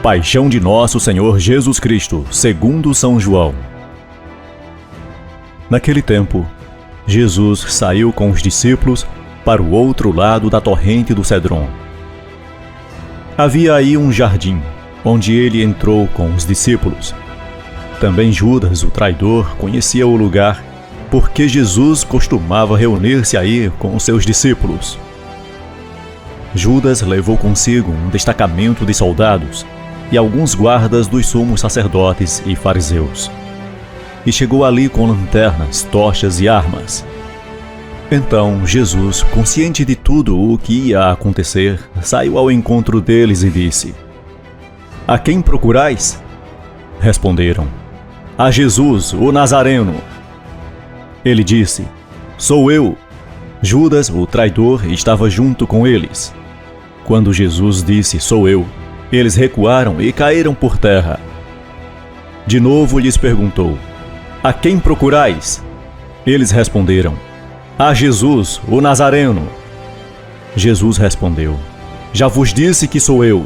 Paixão de Nosso Senhor Jesus Cristo, segundo São João. Naquele tempo, Jesus saiu com os discípulos para o outro lado da torrente do Cédron. Havia aí um jardim, onde ele entrou com os discípulos. Também Judas, o traidor, conhecia o lugar, porque Jesus costumava reunir-se aí com os seus discípulos. Judas levou consigo um destacamento de soldados e alguns guardas dos sumos sacerdotes e fariseus. E chegou ali com lanternas, tochas e armas. Então Jesus, consciente de tudo o que ia acontecer, saiu ao encontro deles e disse: "A quem procurais?" Responderam: "A Jesus, o Nazareno." Ele disse: "Sou eu." Judas, o traidor, estava junto com eles. Quando Jesus disse: "Sou eu", eles recuaram e caíram por terra. De novo lhes perguntou: "A quem procurais?" Eles responderam: "A Jesus, o Nazareno." Jesus respondeu: "Já vos disse que sou eu.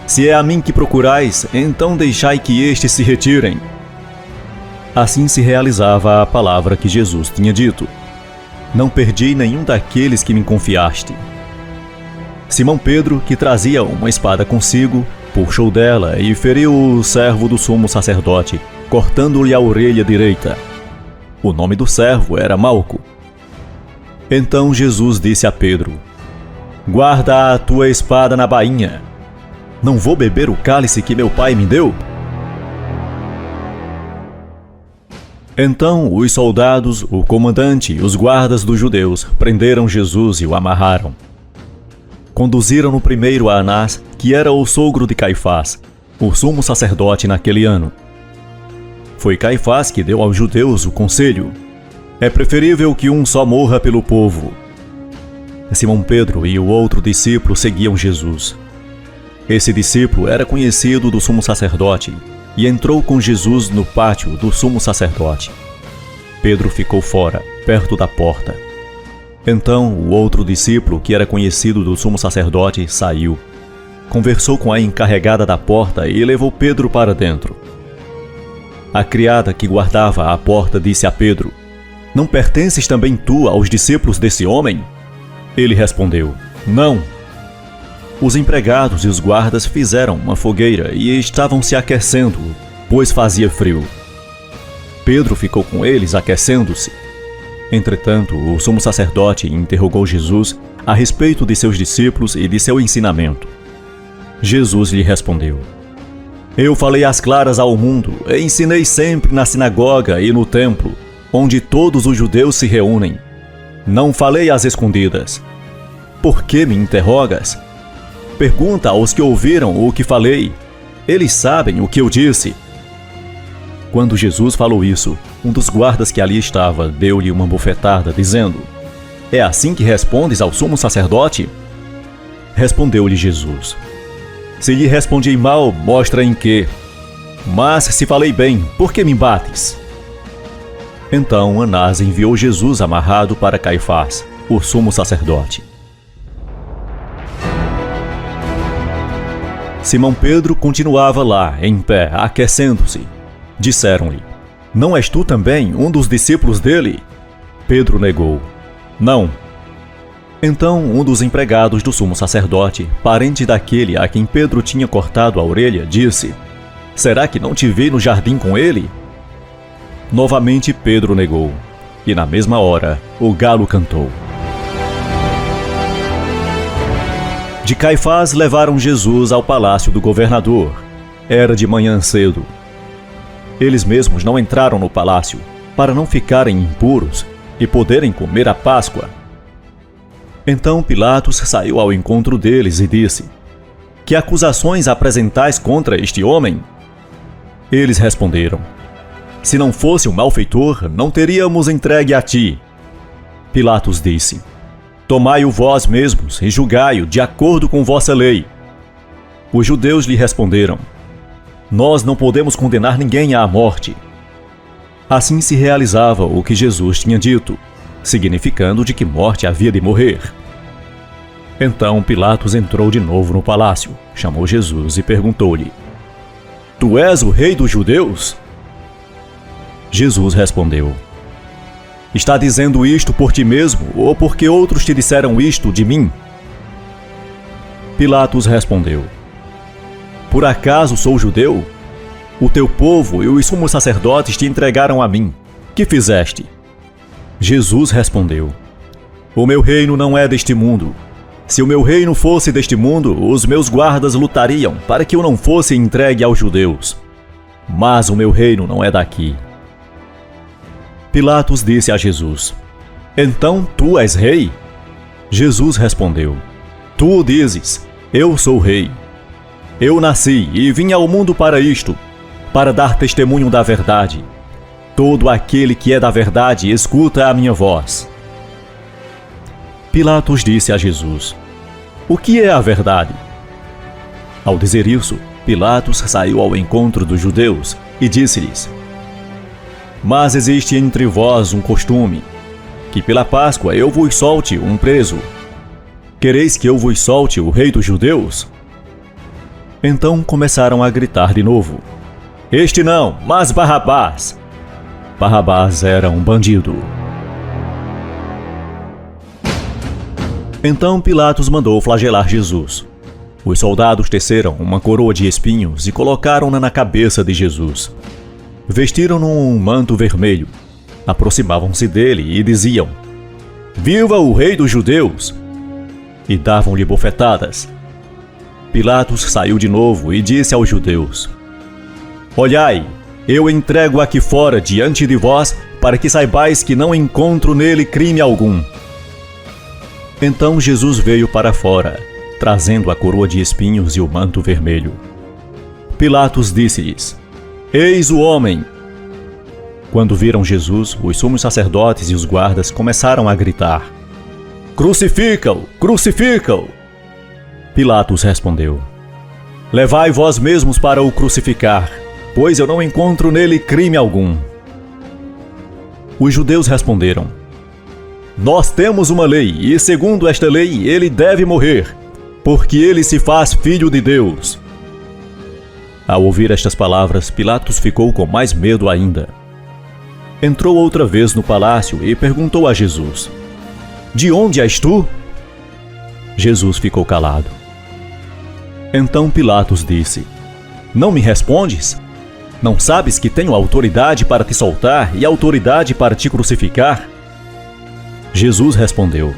Se é a mim que procurais, então deixai que estes se retirem." Assim se realizava a palavra que Jesus tinha dito: "Não perdi nenhum daqueles que me confiaste." Simão Pedro, que trazia uma espada consigo, puxou dela e feriu o servo do sumo sacerdote, cortando-lhe a orelha direita. O nome do servo era Malco. Então Jesus disse a Pedro: "Guarda a tua espada na bainha. Não vou beber o cálice que meu pai me deu?" Então os soldados, o comandante e os guardas dos judeus prenderam Jesus e o amarraram. Conduziram-no primeiro a Anás, que era o sogro de Caifás, o sumo sacerdote naquele ano. Foi Caifás que deu aos judeus o conselho: "É preferível que um só morra pelo povo." Simão Pedro e o outro discípulo seguiam Jesus. Esse discípulo era conhecido do sumo sacerdote e entrou com Jesus no pátio do sumo sacerdote. Pedro ficou fora, perto da porta. Então o outro discípulo, que era conhecido do sumo sacerdote, saiu, conversou com a encarregada da porta e levou Pedro para dentro. A criada que guardava a porta disse a Pedro: "Não pertences também tu aos discípulos desse homem?" Ele respondeu: "Não." Os empregados e os guardas fizeram uma fogueira e estavam se aquecendo, pois fazia frio. Pedro ficou com eles aquecendo-se. Entretanto, o sumo sacerdote interrogou Jesus a respeito de seus discípulos e de seu ensinamento. Jesus lhe respondeu: "Eu falei às claras ao mundo, e ensinei sempre na sinagoga e no templo, onde todos os judeus se reúnem. Não falei às escondidas. Por que me interrogas? Pergunta aos que ouviram o que falei. Eles sabem o que eu disse." Quando Jesus falou isso, um dos guardas que ali estava deu-lhe uma bofetada, dizendo: "É assim que respondes ao sumo sacerdote?" Respondeu-lhe Jesus: "Se lhe respondi mal, mostra em quê. Mas se falei bem, por que me bates?" Então Anás enviou Jesus amarrado para Caifás, o sumo sacerdote. Simão Pedro continuava lá, em pé, aquecendo-se. Disseram-lhe: "Não és tu também um dos discípulos dele?" Pedro negou: "Não." Então um dos empregados do sumo sacerdote, parente daquele a quem Pedro tinha cortado a orelha, disse: "Será que não te vi no jardim com ele?" Novamente Pedro negou, e na mesma hora o galo cantou. De Caifás levaram Jesus ao palácio do governador. Era de manhã cedo. Eles mesmos não entraram no palácio, para não ficarem impuros e poderem comer a Páscoa. Então Pilatos saiu ao encontro deles e disse: "Que acusações apresentais contra este homem?" Eles responderam: "Se não fosse um malfeitor, não teríamos entregue a ti." Pilatos disse: "Tomai-o vós mesmos e julgai-o de acordo com vossa lei." Os judeus lhe responderam: "Nós não podemos condenar ninguém à morte." Assim se realizava o que Jesus tinha dito, significando de que morte havia de morrer. Então Pilatos entrou de novo no palácio, chamou Jesus e perguntou-lhe: Tu és o rei dos judeus? Jesus respondeu: Está dizendo isto por ti mesmo, ou porque outros te disseram isto de mim? Pilatos respondeu: Por acaso sou judeu? O teu povo e os sumos sacerdotes te entregaram a mim. Que fizeste? Jesus respondeu: O meu reino não é deste mundo. Se o meu reino fosse deste mundo, os meus guardas lutariam para que eu não fosse entregue aos judeus. Mas o meu reino não é daqui. Pilatos disse a Jesus: Então tu és rei? Jesus respondeu: Tu o dizes, eu sou rei. Eu nasci e vim ao mundo para isto, para dar testemunho da verdade. Todo aquele que é da verdade escuta a minha voz. Pilatos disse a Jesus: O que é a verdade? Ao dizer isso, Pilatos saiu ao encontro dos judeus e disse-lhes: Mas existe entre vós um costume, que pela Páscoa eu vos solte um preso. Quereis que eu vos solte o rei dos judeus? Então começaram a gritar de novo: Este não, mas Barrabás! Barrabás era um bandido. Então Pilatos mandou flagelar Jesus. Os soldados teceram uma coroa de espinhos e colocaram-na na cabeça de Jesus. Vestiram-no um manto vermelho. Aproximavam-se dele e diziam: Viva o rei dos judeus! E davam-lhe bofetadas. Pilatos saiu de novo e disse aos judeus: Olhai, eu entrego aqui fora diante de vós, para que saibais que não encontro nele crime algum. Então Jesus veio para fora, trazendo a coroa de espinhos e o manto vermelho. Pilatos disse-lhes: Eis o homem! Quando viram Jesus, os sumos sacerdotes e os guardas começaram a gritar: Crucifica-o! Crucifica-o! Pilatos respondeu: Levai vós mesmos para o crucificar, pois eu não encontro nele crime algum. Os judeus responderam: Nós temos uma lei, e segundo esta lei ele deve morrer, porque ele se faz filho de Deus. Ao ouvir estas palavras, Pilatos ficou com mais medo ainda. Entrou outra vez no palácio e perguntou a Jesus: De onde és tu? Jesus ficou calado. Então Pilatos disse: Não me respondes? Não sabes que tenho autoridade para te soltar e autoridade para te crucificar? Jesus respondeu: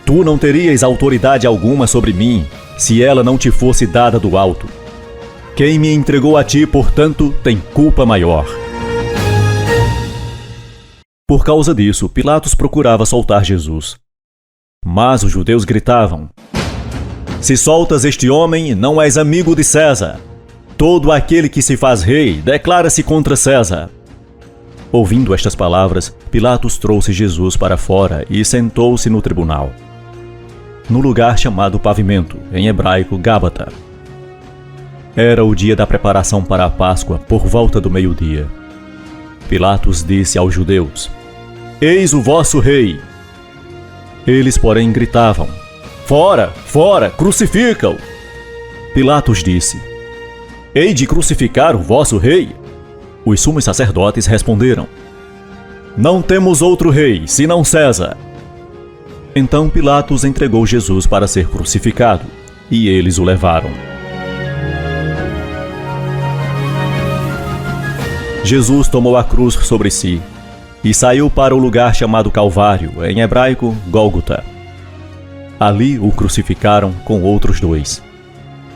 Tu não terias autoridade alguma sobre mim, se ela não te fosse dada do alto. Quem me entregou a ti, portanto, tem culpa maior. Por causa disso, Pilatos procurava soltar Jesus. Mas os judeus gritavam: Se soltas este homem, não és amigo de César. Todo aquele que se faz rei declara-se contra César. Ouvindo estas palavras, Pilatos trouxe Jesus para fora e sentou-se no tribunal, no lugar chamado Pavimento, em hebraico Gábata. Era o dia da preparação para a Páscoa, por volta do meio-dia. Pilatos disse aos judeus: Eis o vosso rei! Eles, porém, gritavam: Fora! Fora! Crucifica-o! Pilatos disse: Hei de crucificar o vosso rei? Os sumos sacerdotes responderam: Não temos outro rei, senão César. Então Pilatos entregou Jesus para ser crucificado, e eles o levaram. Jesus tomou a cruz sobre si e saiu para o lugar chamado Calvário, em hebraico Gólgota. Ali o crucificaram com outros dois,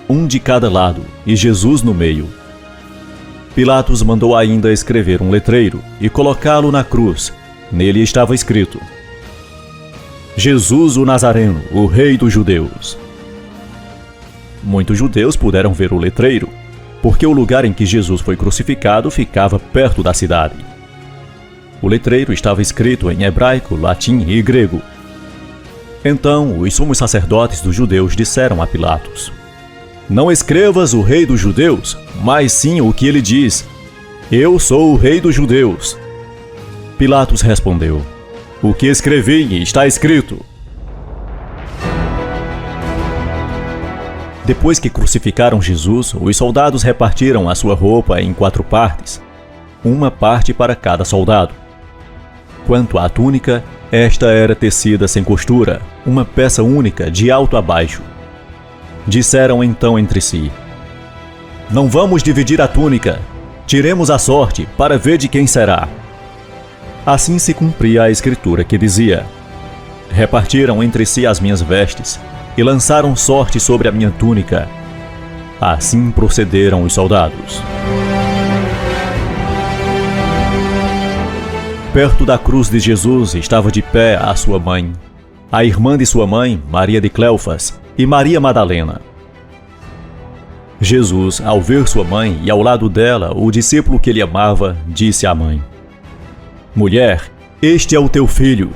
um de cada lado e Jesus no meio. Pilatos mandou ainda escrever um letreiro e colocá-lo na cruz. Nele estava escrito: Jesus o Nazareno, o rei dos judeus. Muitos judeus puderam ver o letreiro, porque o lugar em que Jesus foi crucificado ficava perto da cidade. O letreiro estava escrito em hebraico, latim e grego. Então os sumos sacerdotes dos judeus disseram a Pilatos: Não escrevas o rei dos judeus, mas sim o que ele diz: Eu sou o rei dos judeus. Pilatos respondeu: O que escrevi está escrito. Depois que crucificaram Jesus, os soldados repartiram a sua roupa em 4 partes, uma parte para cada soldado. Quanto à túnica, esta era tecida sem costura, uma peça única de alto a baixo. Disseram então entre si: Não vamos dividir a túnica, tiremos a sorte para ver de quem será. Assim se cumpria a escritura que dizia: Repartiram entre si as minhas vestes e lançaram sorte sobre a minha túnica. Assim procederam os soldados. Perto da cruz de Jesus estava de pé a sua mãe, a irmã de sua mãe, Maria de Cleofas, e Maria Madalena. Jesus, ao ver sua mãe e ao lado dela o discípulo que ele amava, disse à mãe: Mulher, este é o teu filho.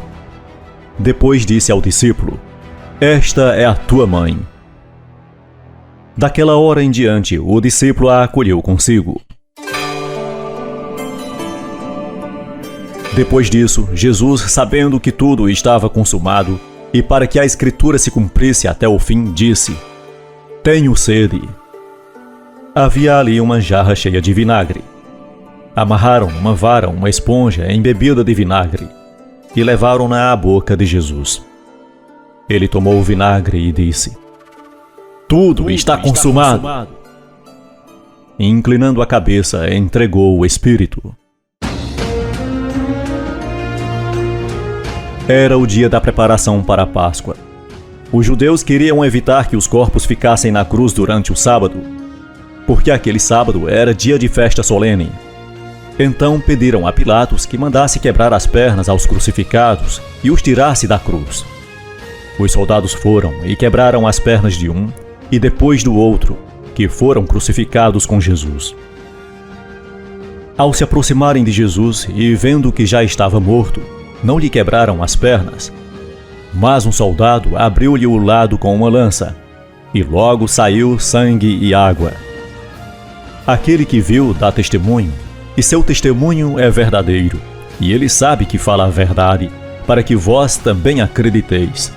Depois disse ao discípulo: Esta é a tua mãe. Daquela hora em diante, o discípulo a acolheu consigo. Depois disso, Jesus, sabendo que tudo estava consumado, e para que a escritura se cumprisse até o fim, disse: Tenho sede. Havia ali uma jarra cheia de vinagre. Amarraram uma vara, uma esponja embebida de vinagre, e levaram-na à boca de Jesus. Ele tomou o vinagre e disse: Tudo está consumado. E, inclinando a cabeça, entregou o Espírito. Era o dia da preparação para a Páscoa. Os judeus queriam evitar que os corpos ficassem na cruz durante o sábado, porque aquele sábado era dia de festa solene. Então pediram a Pilatos que mandasse quebrar as pernas aos crucificados e os tirasse da cruz. Os soldados foram e quebraram as pernas de um e depois do outro, que foram crucificados com Jesus. Ao se aproximarem de Jesus e vendo que já estava morto, não lhe quebraram as pernas, mas um soldado abriu-lhe o lado com uma lança, e logo saiu sangue e água. Aquele que viu dá testemunho, e seu testemunho é verdadeiro, e ele sabe que fala a verdade, para que vós também acrediteis.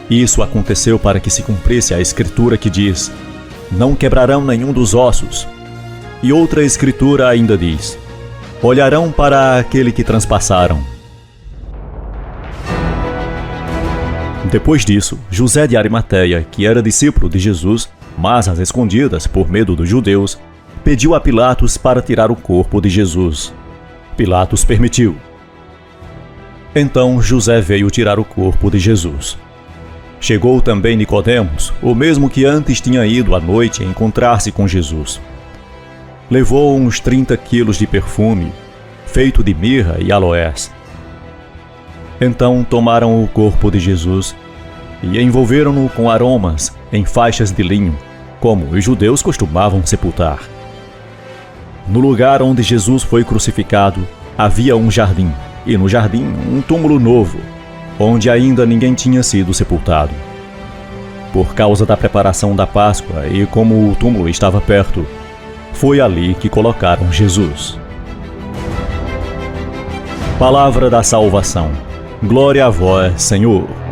Isso aconteceu para que se cumprisse a escritura que diz: Não quebrarão nenhum dos ossos. E outra escritura ainda diz: Olharão para aquele que transpassaram. Depois disso, José de Arimateia, que era discípulo de Jesus, mas às escondidas por medo dos judeus, pediu a Pilatos para tirar o corpo de Jesus. Pilatos permitiu. Então José veio tirar o corpo de Jesus. Chegou também Nicodemos, o mesmo que antes tinha ido à noite encontrar-se com Jesus. Levou uns 30 quilos de perfume, feito de mirra e aloés. Então tomaram o corpo de Jesus e envolveram-no com aromas em faixas de linho, como os judeus costumavam sepultar. No lugar onde Jesus foi crucificado, havia um jardim, e no jardim um túmulo novo, onde ainda ninguém tinha sido sepultado. Por causa da preparação da Páscoa e como o túmulo estava perto, foi ali que colocaram Jesus. Palavra da salvação. Glória a vós, Senhor.